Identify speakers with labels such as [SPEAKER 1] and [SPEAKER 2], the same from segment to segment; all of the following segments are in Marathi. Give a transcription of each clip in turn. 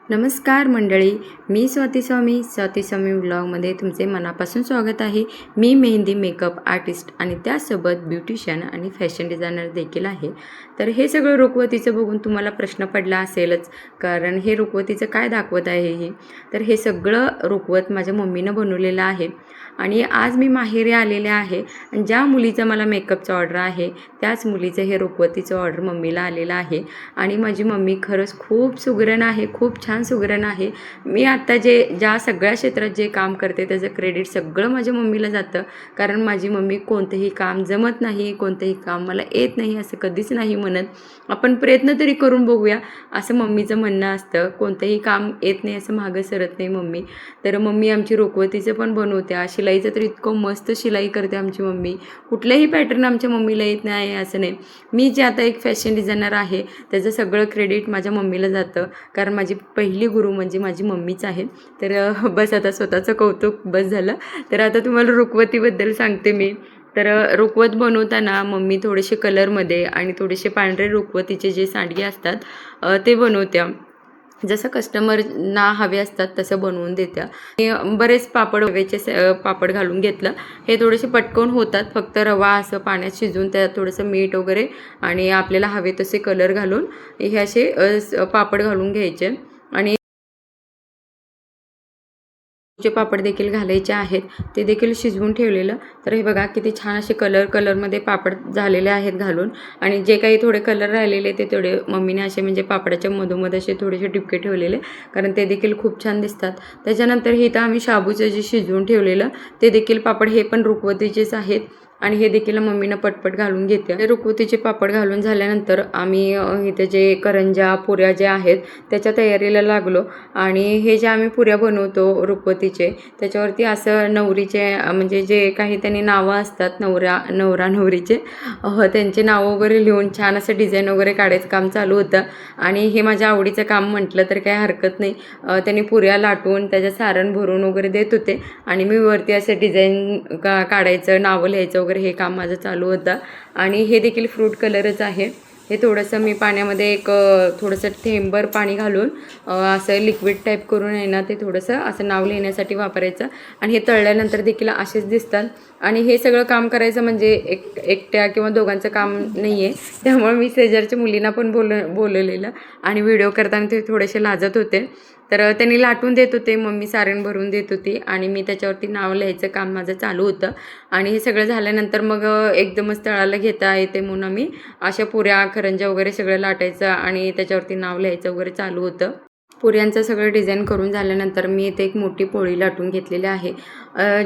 [SPEAKER 1] नमस्कार मंडळी, मी स्वाती स्वामी व्लॉगमध्ये तुमचे मनापासून स्वागत आहे। मी मेहंदी मेकअप आर्टिस्ट आणि त्यासोबत ब्युटिशियन आणि फॅशन डिझायनर देखील आहे। तर हे सगळं रुखवतीचं बघून तुम्हाला प्रश्न पडला असेलच, कारण हे रुखवतीचं काय दाखवत आहे हे। तर हे सगळं रुखवत माझ्या मम्मीनं बनवलेलं आहे आणि आज मी माहेरी आलेले आहे आणि ज्या मुलीचा मला मेकअपचा ऑर्डर आहे त्याच मुलीचं हे रुखवतीचं ऑर्डर मम्मीला आलेलं आहे आणि माझी मम्मी खरंच खूप सुगरण आहे, खूप छान सुगरण आहे। मी आता ज्या सगळ्या क्षेत्रात जे काम करते त्याचं क्रेडिट सगळं माझ्या मम्मीला जातं, कारण माझी मम्मी कोणतेही काम जमत नाही, कोणतेही काम मला येत नाही असं कधीच नाही म्हणत। आपण प्रयत्न तरी करून बघूया असं मम्मीचं म्हणणं असतं, कोणतेही काम येत नाही असं मागं सरत नाही मम्मी। तर मम्मी आमची रुखवतीचं पण बनवते, शिलाईचं तर इतकं मस्त शिलाई करते आमची मम्मी। कुठलंही पॅटर्न आमच्या मम्मीला येत नाही असं नाही। मी जे आता एक फॅशन डिझायनर आहे त्याचं सगळं क्रेडिट माझ्या मम्मीला जातं, कारण माझी पहिली गुरु म्हणजे माझी मम्मीच आहे। तर बस आता स्वतःचं कौतुक बस झालं। तर आता तुम्हाला रुखवतीबद्दल सांगते मी। तर रुखवत बनवताना मम्मी थोडेसे कलरमध्ये आणि थोडेसे पांढरे रुखवतीचे जे सांडगे असतात ते बनवत्या, जसं कस्टमरना हवे असतात तसं बनवून देत्या। बरेच पापड हवेचे पापड घालून घेतलं, हे थोडेसे पटकन होतात, फक्त रवा असं पाण्यात शिजवून त्यात थोडंसं मीठ वगैरे आणि आपल्याला हवे तसे कलर घालून हे असे पापड घालून घ्यायचे आणि जे पापड देखील घालायचे आहेत ते देखील शिजवून ठेवलेलं। तर हे बघा किती छान असे कलरमध्ये पापड झालेले आहेत घालून, आणि जे काही थोडे कलर राहिलेले ते थोडे मम्मीने असे म्हणजे पापडाच्या मधोमध असे थोडेसे टिपके ठेवलेले, कारण ते देखील खूप छान दिसतात। त्याच्यानंतर हे तर आम्ही शाबूचं जे शिजवून ठेवलेलं ते देखील पापड हे पण रुखवतीचेच आहेत आणि हे देखील मम्मीनं पटपट घालून घेते। हे रुखवतीचे पापड घालून झाल्यानंतर आम्ही इथे जे करंजा पुऱ्या जे आहेत त्याच्या तयारीला लागलो, आणि हे जे आम्ही पुऱ्या बनवतो रुखवतीचे त्याच्यावरती असं नवरीचे म्हणजे जे काही त्यांनी नावं असतात नवरा नवरीचे त्यांचे नावं वगैरे लिहून छान असं डिझाईन वगैरे काढायचं काम चालू होतं, आणि हे माझ्या आवडीचं काम म्हटलं तर काही हरकत नाही। त्यांनी पुऱ्या लाटून त्याच्या सारण भरून वगैरे देत होते आणि मी वरती असं डिझाईन काढायचं, नावं लिहायचं वगैरे हे काम माझं चालू होतं। आणि हे देखील फ्रूट कलरच आहे। हे थोडंसं मी पाण्यामध्ये थोडंसं थेंबर पाणी घालून असं लिक्विड टाईप करून आहे ना, ते थोडंसं असं नाव लिहिण्यासाठी वापरायचं, आणि हे तळल्यानंतर देखील असेच दिसतात। आणि हे सगळं काम करायचं म्हणजे एकट्या किंवा दोघांचं काम नाही आहे, त्यामुळे मी शेजारच्या मुलींना पण बोलवलेलं आणि व्हिडिओ करताना ते थोडेसे लाजत होते। तर त्यांनी लाटून देत होते, मम्मी सारण भरून देत होती आणि मी त्याच्यावरती नाव लिहायचं काम माझं चालू होतं। आणि हे सगळं झाल्यानंतर मग एकदमच तळाला घेता येते म्हणून आम्ही अशा पुऱ्या करंज्या वगैरे सगळं लाटायचं आणि त्याच्यावरती नाव लिहायचं वगैरे चालू होतं। पुऱ्यांचं सगळं डिझाईन करून झाल्यानंतर मी इथे एक मोठी पोळी लाटून घेतलेली आहे।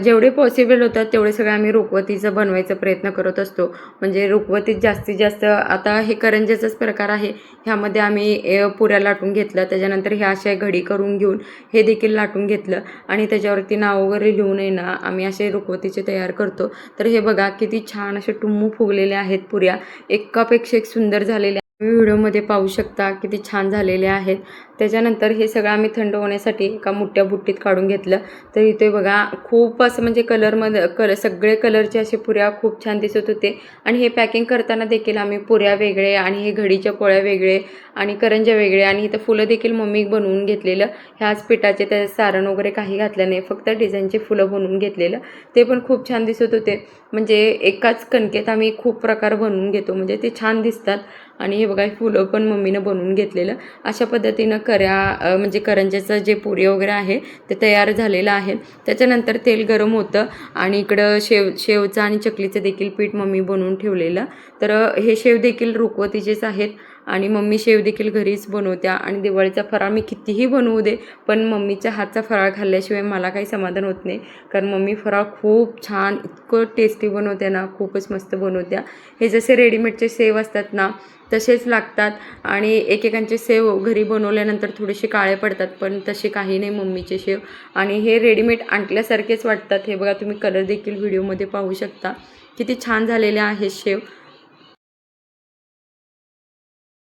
[SPEAKER 1] जेवढे पॉसिबल होतात तेवढे सगळे आम्ही रुखवतीचं बनवायचा प्रयत्न करत असतो, म्हणजे रुखवतीत जास्तीत जास्त आता हे करंज्याचाच प्रकार आहे, ह्यामध्ये आम्ही पुऱ्या लाटून घेतलं, त्याच्यानंतर ह्या अशा घडी करून घेऊन हे देखील लाटून घेतलं आणि त्याच्यावरती नाव वगैरे लिहून आहे ना आम्ही असे रुखवतीचे तयार करतो। तर हे बघा किती छान असे टुम्मू फुगलेले आहेत पुऱ्या, एकापेक्षा एक सुंदर झालेल्या तुम्ही व्हिडिओमध्ये पाहू शकता किती छान झालेले आहेत। त्याच्यानंतर हे सगळं आम्ही थंड होण्यासाठी एका मोठ्या बुट्टीत काढून घेतलं। तर इथे बघा खूप असं म्हणजे सगळे कलरचे असे पुऱ्या खूप छान दिसत होते, आणि हे पॅकिंग करताना देखील आम्ही पुऱ्या वेगळे आणि हे घडीच्या पोळ्या वेगळे आणि करंज्या वेगळे आणि इथं फुलं देखील मम्मी बनवून घेतलेलं, ह्याच पिठाचे त्या सारण वगैरे काही घातलं नाही, फक्त डिझाईनचे फुलं बनवून घेतलेलं, ते पण खूप छान दिसत होते। म्हणजे एकाच कणकेत आम्ही खूप प्रकार बनवून घेतो, म्हणजे ते छान दिसतात। आणि हे बघा फुलं पण मम्मीनं बनवून घेतलेलं, अशा पद्धतीनं म्हणजे करंज्याचं जे पुरी वगैरे आहे ते तयार झालेलं आहे। त्याच्यानंतर तेल गरम होतं आणि इकडं शेवचं आणि चकलीचं देखील पीठ मम्मी बनवून ठेवलेलं। तर हे शेव देखील रुखवतीचेच आहेत आणि मम्मी शेव देखील घरीच बनवत्या, आणि दिवाळीचा फराळ मी कितीही बनवू दे पण मम्मीच्या हातचा फराळ खाल्ल्याशिवाय मला काही समाधान होत नाही, कारण मम्मी फराळ खूप छान इतकं टेस्टी बनवते ना, खूपच मस्त बनवत्या। हे जसे रेडीमेडचे सेव असतात ना तसेच लागतात, आणि एकेकांचे सेव घरी बनवल्यानंतर थोडेसे काळे पडतात, पण तसे काही नाही मम्मीचे शेव, आणि हे रेडीमेड आणल्यासारखेच वाटतात। हे बघा तुम्ही कलर देखील व्हिडिओमध्ये पाहू शकता किती छान झालेले आहे शेव।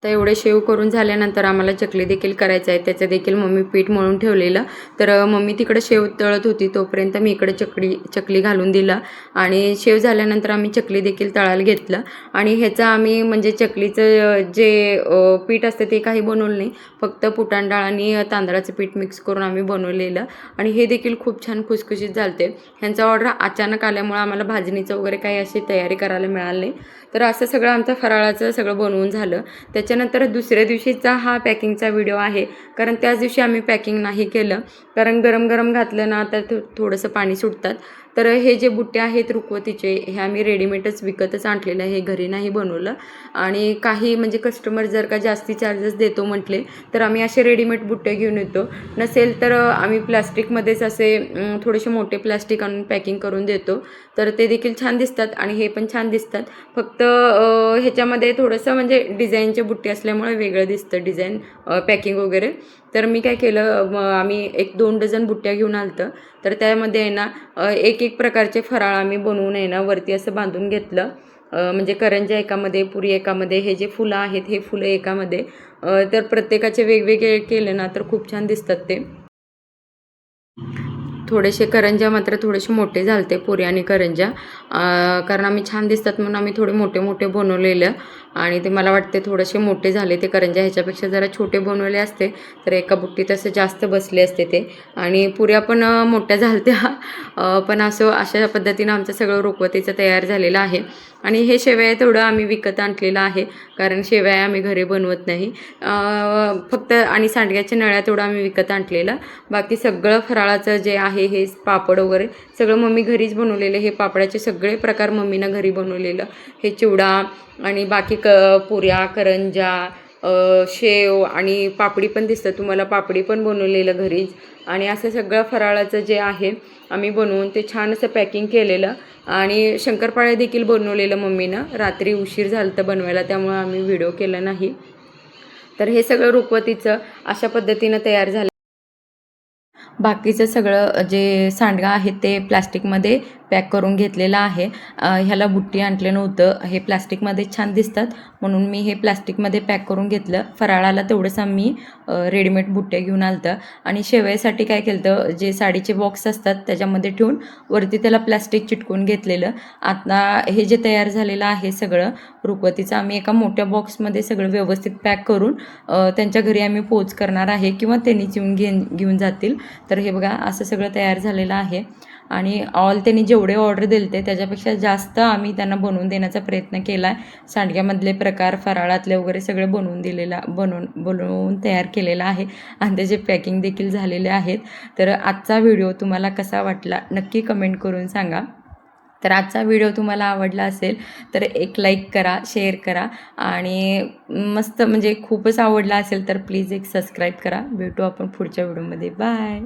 [SPEAKER 1] तर एवढे शेव करून झाल्यानंतर आम्हाला चकली देखील करायचं आहे. त्याचं देखील मम्मी पीठ मळून ठेवलेलं. तर मम्मी तिकडे शेव तळत होती तोपर्यंत मी इकडे चकली घालून दिलं आणि शेव झाल्यानंतर आम्ही चकली देखील तळायला घेतलं आणि ह्याचं आम्ही म्हणजे चकलीचं जे पीठ असतं ते काही बनवलं नाही. फक्त फुटाण डाळ आणि तांदळाचं पीठ मिक्स करून आम्ही बनवलेलं आणि हे देखील खूप छान खुसखुशीत झालते. ह्यांचा ऑर्डर अचानक आल्यामुळे आम्हाला भाजणीचं वगैरे काही अशी तयारी करायला मिळाली नाही. तर असं सगळं आमचं फराळाचं सगळं बनवून झालं. त्याच्यानंतर दुसऱ्या दिवशीचा हा पॅकिंगचा व्हिडिओ आहे, कारण त्याच दिवशी आम्ही पॅकिंग नाही केलं, कारण गरम गरम घातलं ना तर थोडंसं पाणी सुटतात. तर हे जे बुट्टे आहेत रुखवतीचे हे आम्ही रेडीमेडच विकतच आणलेलं आहे, हे घरी नाही बनवलं. आणि काही म्हणजे कस्टमर जर का जास्ती चार्जेस देतो म्हटले तर आम्ही असे रेडीमेड बुट्टे घेऊन येतो. नसेल तर आम्ही प्लास्टिकमध्येच असे थोडेसे मोठे प्लास्टिक आणून पॅकिंग करून देतो. तर ते देखील छान दिसतात आणि हे पण छान दिसतात. फक्त ह्याच्यामध्ये थोडंसं म्हणजे डिझाईनचे बुट्टे असल्यामुळे वेगळं दिसतं डिझाईन पॅकिंग वगैरे. तर मी काय केलं, आम्ही 1-2 डझन बुट्ट्या घेऊन आलतं. तर त्यामध्ये आहे ना एक प्रकारचे फराळ आम्ही बनवून आहे ना वरती असं बांधून घेतलं. म्हणजे करंज्या एकामध्ये, पुरी एकामध्ये, हे जे फुलं आहेत हे फुलं एकामध्ये. तर प्रत्येकाचे वेगवेगळे केले ना तर खूप छान दिसतात ते. थोडेसे करंज्या मात्र थोडेसे मोठे झालते, पुरी आणि करंज्या. कारण आम्ही छान दिसतात म्हणून आम्ही थोडे मोठे मोठे बनवलेलं आणि ते मला वाटते थोडेसे मोठे झाले ते करंज्या. ह्याच्यापेक्षा जरा छोटे बनवले असते तर एका बुट्टीत असं जास्त बसले असते ते. आणि पुऱ्या पण मोठ्या झालत्या. पण अशा पद्धतीनं आमचं सगळं रुखवतीचं तयार झालेलं आहे. आणि हे शेवया तेवढं आम्ही विकत आणलेलं आहे, कारण शेवया आम्ही घरी बनवत नाही. फक्त आणि सांडग्याच्या नळ्या तेवढं आम्ही विकत आणलेलं. बाकी सगळं फराळाचं जे आहे हे पापड वगैरे सगळं मम्मी घरीच बनवलेलं. हे पापडाचे सगळे प्रकार मम्मीनं घरी बनवलेलं. हे चिवडा आणि बाकी पुऱ्या, करंजा, शेव आणि पापडी पण दिसतं तुम्हाला, पापडी पण बनवलेलं घरीच. आणि असं सगळं फराळाचं जे आहे आम्ही बनवून ते छान असं पॅकिंग केलेलं. आणि शंकरपाळे देखील बनवलेलं मम्मीनं. रात्री उशीर झालं तर बनवायला, त्यामुळे आम्ही व्हिडिओ केला नाही. तर हे सगळं रुखवतीचं अशा पद्धतीनं तयार झालं. बाकीचं सगळं जे सांडगं आहे ते प्लॅस्टिकमध्ये पॅक करून घेतलेलं आहे. ह्याला बुट्टी आणलं नव्हतं, हे प्लॅस्टिकमध्ये छान दिसतात म्हणून मी हे प्लॅस्टिकमध्ये पॅक करून घेतलं. फराळाला तेवढंच आम्ही रेडीमेड बुट्ट्या घेऊन आलतं. आणि शेवयासाठी काय केलं होतं, जे साडीचे बॉक्स असतात त्याच्यामध्ये ठेवून वरती त्याला प्लॅस्टिक चिटकून घेतलेलं. आता हे जे तयार झालेलं आहे सगळं रुखवतीचं आम्ही एका मोठ्या बॉक्समध्ये सगळं व्यवस्थित पॅक करून त्यांच्या घरी आम्ही पोच करणार आहे किंवा त्यांनीच येऊन घेऊन जातील. तर हे बघा असं सगळं तयार झालेलं आहे. आणि त्यांनी जेवढे ऑर्डर दिले ते त्याच्यापेक्षा जास्त आम्ही त्यांना बनवून देण्याचा प्रयत्न केला आहे. सांडग्यामधले प्रकार, फराळातले वगैरे सगळे बनवून तयार केलेलं आहे आणि त्याचे पॅकिंग देखील झालेले आहेत. तर आजचा व्हिडिओ तुम्हाला कसा वाटला नक्की कमेंट करून सांगा. तर आजचा व्हिडिओ तुम्हाला आवडला असेल तर एक लाईक करा, शेअर करा आणि मस्त म्हणजे खूपच आवडला असेल तर प्लीज एक सबस्क्राईब करा. भेटू आपण पुढच्या व्हिडिओमध्ये. बाय.